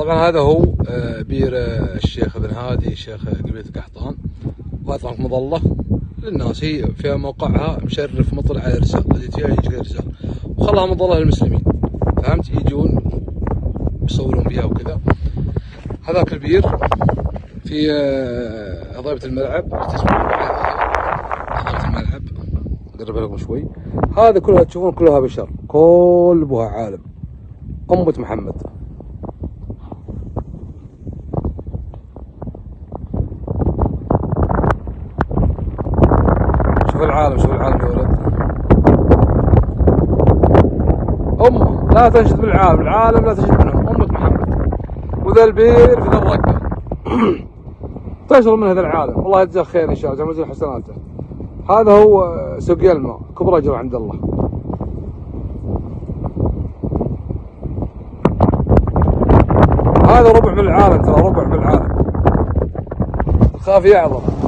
طبعا هذا هو بير الشيخ ابن هادي، شيخ قبيلة قحطان. وهذا طبعا مظلة للناس، هي في موقعها مشرف مطلع على الرسال، الذي فيها يجي رسال وخلاها مظلة للمسلمين، فهمت؟ يجون يصورون فيها وكذا. هذاك البير في هضبة الملعب، هضبة الملعب اقرب لكم شوي. هذا كلها تشوفون كلها بشر، كل بها عالم، أمة محمد. شوف العالم، شوف العالم يا ولد. أمة لا تنشد بالعالم، العالم لا تنشد منهم، أمة محمد. وذا البير في ذا الرقة تشرب من هذا العالم، الله يجزاه خير إن شاء الله، جمزل حسناته. هذا هو سقيا الماء، كبر أجر عند الله. هذا ربع من العالم، ترى ربع من العالم، خاف يعظم.